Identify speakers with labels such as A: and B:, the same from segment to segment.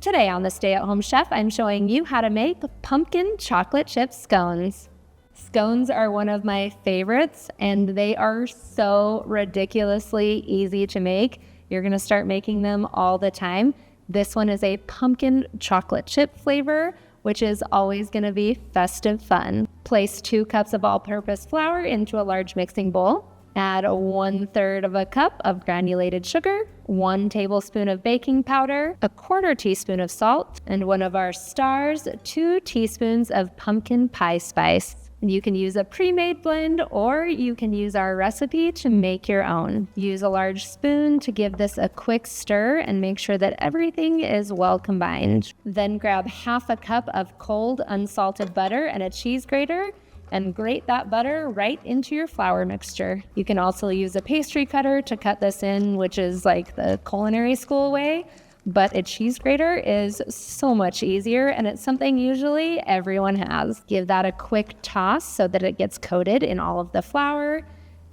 A: Today on the Stay at Home Chef, I'm showing you how to make pumpkin chocolate chip scones. Scones are one of my favorites and they are so ridiculously easy to make. You're gonna start making them all the time. This one is a pumpkin chocolate chip flavor, which is always gonna be festive fun. Place 2 cups of all-purpose flour into a large mixing bowl. Add 1/3 of a cup of granulated sugar, 1 tablespoon of baking powder, 1/4 teaspoon of salt, and one of our stars, 2 teaspoons of pumpkin pie spice. You can use a pre-made blend or you can use our recipe to make your own. Use a large spoon to give this a quick stir and make sure that everything is well combined. Then grab 1/2 cup of cold unsalted butter and a cheese grater and grate that butter right into your flour mixture. You can also use a pastry cutter to cut this in, which is like the culinary school way, but a cheese grater is so much easier and it's something usually everyone has. Give that a quick toss so that it gets coated in all of the flour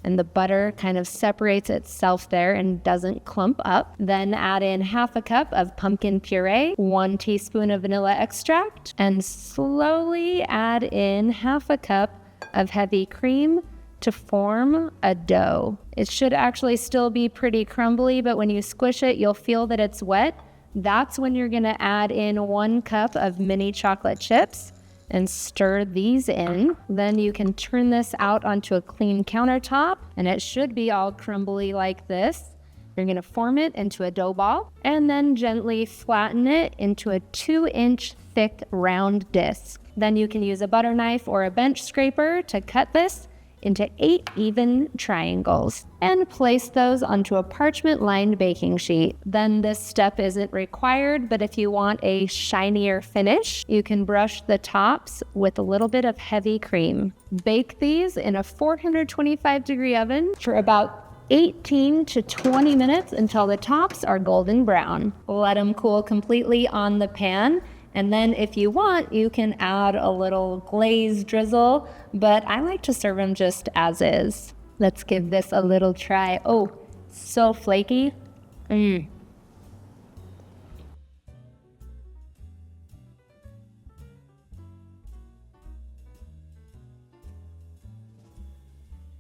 A: and the butter kind of separates itself there and doesn't clump up. Then add in 1/2 cup of pumpkin puree, 1 teaspoon of vanilla extract, and slowly add in 1/2 cup of heavy cream to form a dough. It should actually still be pretty crumbly, but when you squish it, you'll feel that it's wet. That's when you're gonna add in 1 cup of mini chocolate chips and stir these in. Then you can turn this out onto a clean countertop and it should be all crumbly like this. You're gonna form it into a dough ball and then gently flatten it into a 2-inch thick round disc. Then you can use a butter knife or a bench scraper to cut this into 8 even triangles and place those onto a parchment-lined baking sheet. Then this step isn't required, but if you want a shinier finish, you can brush the tops with a little bit of heavy cream. Bake these in a 425-degree oven for about 18 to 20 minutes until the tops are golden brown. Let them cool completely on the pan. And then if you want, you can add a little glaze drizzle, but I like to serve them just as is. Let's give this a little try. Oh, so flaky.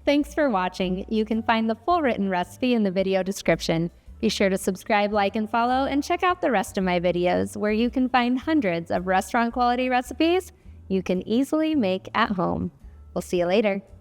A: Thanks for watching. You can find the full written recipe in the video description. Be sure to subscribe, like, and follow, and check out the rest of my videos where you can find hundreds of restaurant quality recipes you can easily make at home. We'll see you later.